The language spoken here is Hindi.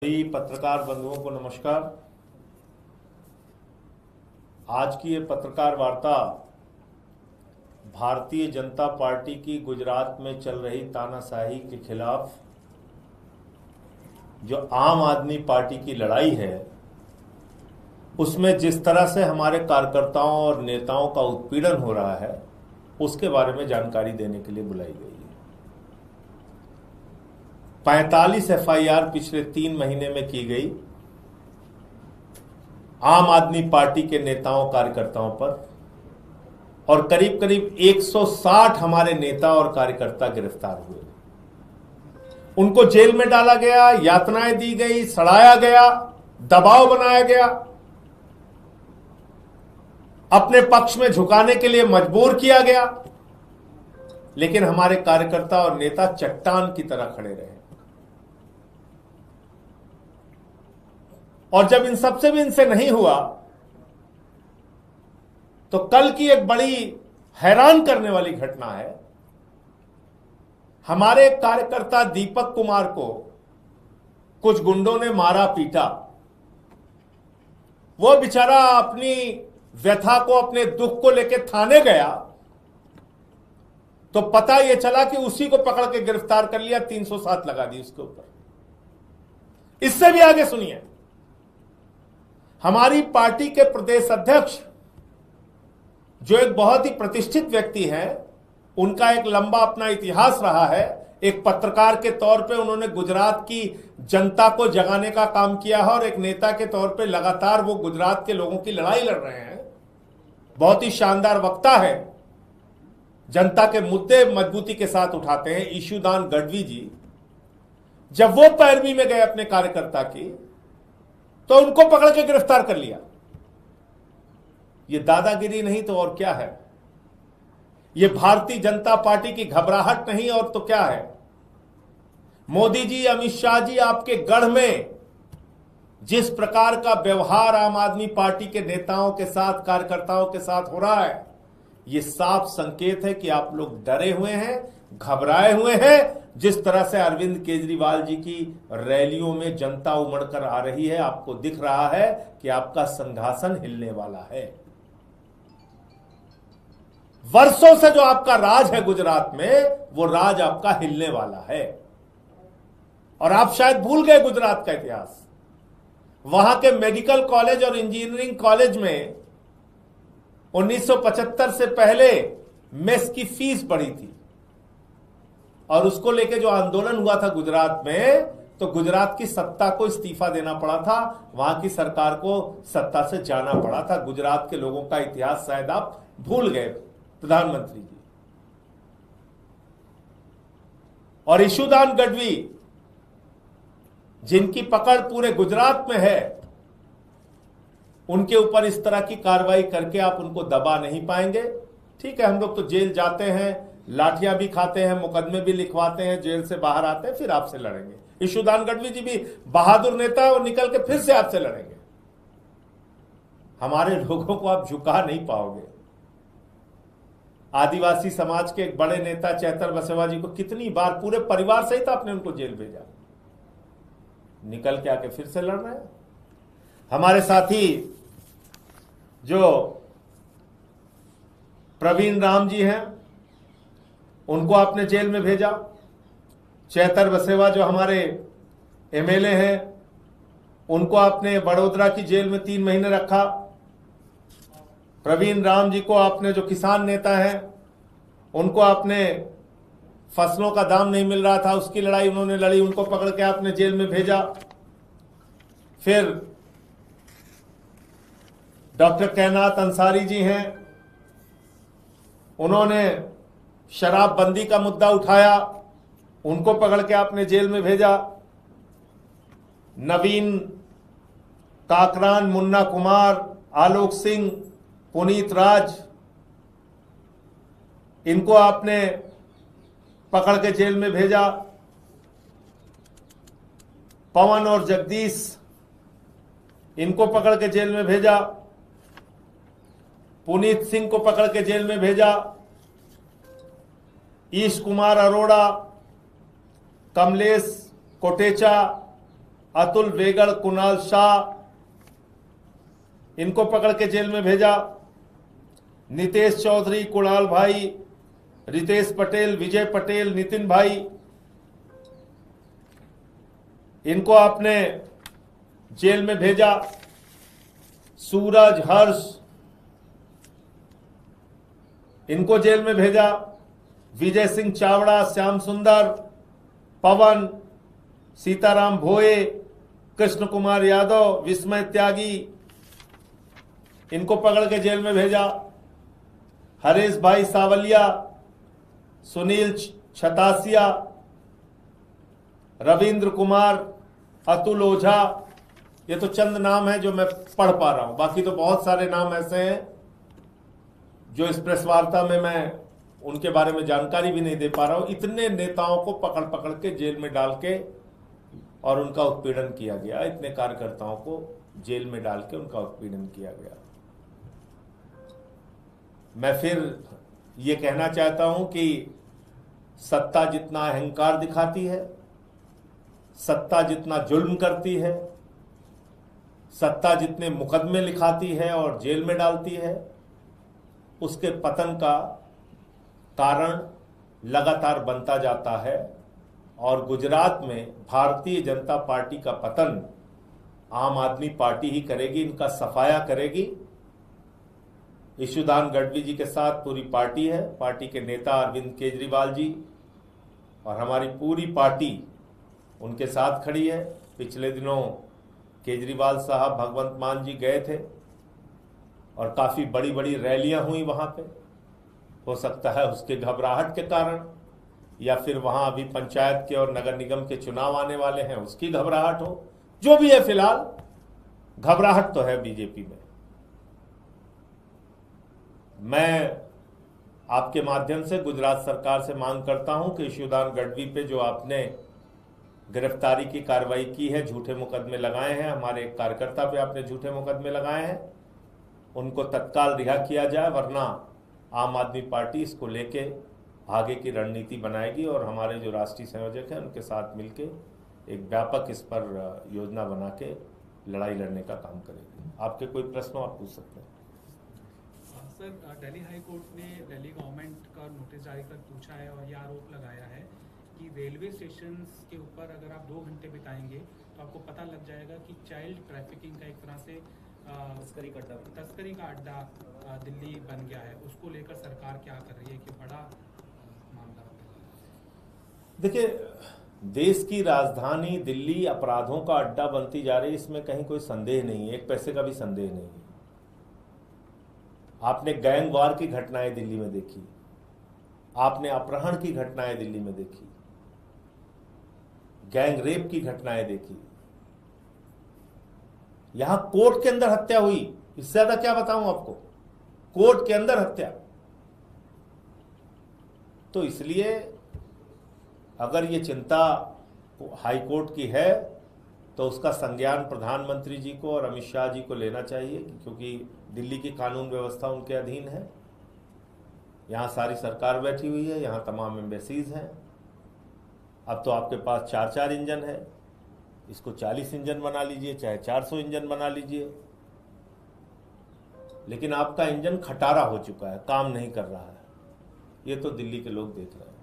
सभी पत्रकार बंधुओं को नमस्कार। आज की ये पत्रकार वार्ता भारतीय जनता पार्टी की गुजरात में चल रही तानाशाही के खिलाफ जो आम आदमी पार्टी की लड़ाई है, उसमें जिस तरह से हमारे कार्यकर्ताओं और नेताओं का उत्पीड़न हो रहा है, उसके बारे में जानकारी देने के लिए बुलाई गई है। 45 एफआईआर पिछले 3 महीने में की गई आम आदमी पार्टी के नेताओं कार्यकर्ताओं पर, और करीब करीब 160 हमारे नेता और कार्यकर्ता गिरफ्तार हुए। उनको जेल में डाला गया, यातनाएं दी गई, सड़ाया गया, दबाव बनाया गया, अपने पक्ष में झुकाने के लिए मजबूर किया गया, लेकिन हमारे कार्यकर्ता और नेता चट्टान की तरह खड़े रहे। और जब इन सबसे भी इनसे नहीं हुआ, तो कल की एक बड़ी हैरान करने वाली घटना है। हमारे कार्यकर्ता दीपक कुमार को कुछ गुंडों ने मारा पीटा। वो बेचारा अपनी व्यथा को, अपने दुख को लेकर थाने गया, तो पता यह चला कि उसी को पकड़ के गिरफ्तार कर लिया, 307 लगा दी उसके ऊपर। इससे भी आगे सुनिए, हमारी पार्टी के प्रदेश अध्यक्ष जो एक बहुत ही प्रतिष्ठित व्यक्ति हैं, उनका एक लंबा अपना इतिहास रहा है। एक पत्रकार के तौर पे उन्होंने गुजरात की जनता को जगाने का काम किया है, और एक नेता के तौर पे लगातार वो गुजरात के लोगों की लड़ाई लड़ रहे हैं। बहुत ही शानदार वक्ता है, जनता के मुद्दे मजबूती के साथ उठाते हैं। ईशुदान गढ़वी जी जब वो पैरवी में गए अपने कार्यकर्ता की, तो उनको पकड़ के गिरफ्तार कर लिया। ये दादागिरी नहीं तो और क्या है? ये भारतीय जनता पार्टी की घबराहट नहीं और तो क्या है? मोदी जी, अमित शाह जी, आपके गढ़ में जिस प्रकार का व्यवहार आम आदमी पार्टी के नेताओं के साथ, कार्यकर्ताओं के साथ हो रहा है, ये साफ संकेत है कि आप लोग डरे हुए हैं, घबराए हुए हैं। जिस तरह से अरविंद केजरीवाल जी की रैलियों में जनता उमड़कर आ रही है, आपको दिख रहा है कि आपका सिंहासन हिलने वाला है। वर्षों से जो आपका राज है गुजरात में, वो राज आपका हिलने वाला है। और आप शायद भूल गए गुजरात का इतिहास। वहां के मेडिकल कॉलेज और इंजीनियरिंग कॉलेज में 1975 से पहले मेस की फीस बढ़ी थी, और उसको लेके जो आंदोलन हुआ था गुजरात में, तो गुजरात की सत्ता को इस्तीफा देना पड़ा था, वहां की सरकार को सत्ता से जाना पड़ा था। गुजरात के लोगों का इतिहास शायद आप भूल गए प्रधानमंत्री जी। और ईशुदान गढ़वी जिनकी पकड़ पूरे गुजरात में है, उनके ऊपर इस तरह की कार्रवाई करके आप उनको दबा नहीं पाएंगे। ठीक है, हम लोग तो जेल जाते हैं, लाठियां भी खाते हैं, मुकदमे भी लिखवाते हैं, जेल से बाहर आते हैं, फिर आपसे लड़ेंगे। ईशुदान गढ़वी जी भी बहादुर नेता है, और निकल के फिर से आपसे लड़ेंगे। हमारे लोगों को आप झुका नहीं पाओगे। आदिवासी समाज के एक बड़े नेता चैतर बसेवा जी को कितनी बार पूरे परिवार सहित आपने उनको जेल भेजा, निकल के आके फिर से लड़ रहे हैं। हमारे साथी जो प्रवीण राम जी हैं, उनको आपने जेल में भेजा। चैतर बसेवा जो हमारे एमएलए हैं, उनको आपने बड़ोदरा की जेल में 3 महीने रखा। प्रवीण राम जी को आपने, जो किसान नेता हैं, उनको आपने, फसलों का दाम नहीं मिल रहा था, उसकी लड़ाई उन्होंने लड़ी, उनको पकड़ के आपने जेल में भेजा। फिर डॉक्टर कैनात अंसारी जी हैं, उन्होंने शराबबंदी का मुद्दा उठाया, उनको पकड़ के आपने जेल में भेजा। नवीन काकरान, मुन्ना कुमार, आलोक सिंह, पुनीत राज, इनको आपने पकड़ के जेल में भेजा। पवन और जगदीश, इनको पकड़ के जेल में भेजा। पुनीत सिंह को पकड़ के जेल में भेजा। ईश कुमार अरोड़ा, कमलेश कोटेचा, अतुल वेगड़, कुणाल शाह, इनको पकड़ के जेल में भेजा। नितेश चौधरी, कुणाल भाई, रितेश पटेल, विजय पटेल, नितिन भाई, इनको आपने जेल में भेजा। सूरज, हर्ष, इनको जेल में भेजा। विजय सिंह चावड़ा, श्याम सुंदर, पवन, सीताराम भोए, कृष्ण कुमार यादव, विस्मय त्यागी, इनको पकड़ के जेल में भेजा। हरेश भाई सावलिया, सुनील छतासिया, रविंद्र कुमार, अतुल ओझा, ये तो चंद नाम है जो मैं पढ़ पा रहा हूं। बाकी तो बहुत सारे नाम ऐसे हैं जो इस प्रेस वार्ता में मैं उनके बारे में जानकारी भी नहीं दे पा रहा हूं। इतने नेताओं को पकड़ पकड़ के जेल में डाल के और उनका उत्पीड़न किया गया। इतने कार्यकर्ताओं को जेल में डाल के उनका उत्पीड़न किया गया। मैं फिर ये कहना चाहता हूं कि सत्ता जितना अहंकार दिखाती है, सत्ता जितना जुल्म करती है, सत्ता जितने मुकदमे लिखाती है और जेल में डालती है, उसके पतन का कारण लगातार बनता जाता है। और गुजरात में भारतीय जनता पार्टी का पतन आम आदमी पार्टी ही करेगी, इनका सफाया करेगी। ईशुदान गढ़वी जी के साथ पूरी पार्टी है, पार्टी के नेता अरविंद केजरीवाल जी और हमारी पूरी पार्टी उनके साथ खड़ी है। पिछले दिनों केजरीवाल साहब भगवंत मान जी गए थे और काफ़ी बड़ी बड़ी रैलियां हुई वहां पे। हो सकता है उसके घबराहट के कारण, या फिर वहां अभी पंचायत के और नगर निगम के चुनाव आने वाले हैं उसकी घबराहट हो। जो भी है, फिलहाल घबराहट तो है बीजेपी में। मैं आपके माध्यम से गुजरात सरकार से मांग करता हूं कि ईशुदान गढ़वी पे जो आपने गिरफ्तारी की कार्रवाई की है, झूठे मुकदमे लगाए हैं, हमारे एक कार्यकर्ता पे आपने झूठे मुकदमे लगाए हैं, उनको तत्काल रिहा किया जाए, वरना आम आदमी पार्टी इसको लेके आगे की रणनीति बनाएगी और हमारे जो राष्ट्रीय संयोजक हैं उनके साथ मिलके एक व्यापक इस पर योजना बना के लड़ाई लड़ने का काम करेगी। आपके कोई प्रश्न आप पूछ सकते हैं। सर, दिल्ली हाई कोर्ट ने दिल्ली गवर्नमेंट का नोटिस जारी कर पूछा है और यह आरोप लगाया है कि रेलवे स्टेशन के ऊपर अगर आप 2 घंटे बिताएंगे तो आपको पता लग जाएगा कि चाइल्ड ट्रैफिकिंग का एक तरह से तस्करी का अड्डा दिल्ली बन गया है। उसको लेकर सरकार क्या कर रही है कि बड़ा मामला? देखिए, देश की राजधानी दिल्ली अपराधों का अड्डा बनती जा रही है, इसमें कहीं कोई संदेह नहीं है, एक पैसे का भी संदेह नहीं है। आपने गैंग वार की घटनाएं दिल्ली में देखी, आपने अपहरण की घटनाएं दिल्ली में देखी, गैंग रेप की घटनाएं देखी, यहां कोर्ट के अंदर हत्या हुई। इससे ज्यादा क्या बताऊं आपको, कोर्ट के अंदर हत्या। तो इसलिए अगर ये चिंता हाई कोर्ट की है तो उसका संज्ञान प्रधानमंत्री जी को और अमित शाह जी को लेना चाहिए, क्योंकि दिल्ली की कानून व्यवस्था उनके अधीन है। यहाँ सारी सरकार बैठी हुई है, यहाँ तमाम एम्बेसीज हैं। अब तो आपके पास 4-4 इंजन है, इसको 40 इंजन बना लीजिए, चाहे 400 इंजन बना लीजिए, लेकिन आपका इंजन खटारा हो चुका है, काम नहीं कर रहा है। ये तो दिल्ली के लोग देख रहे हैं।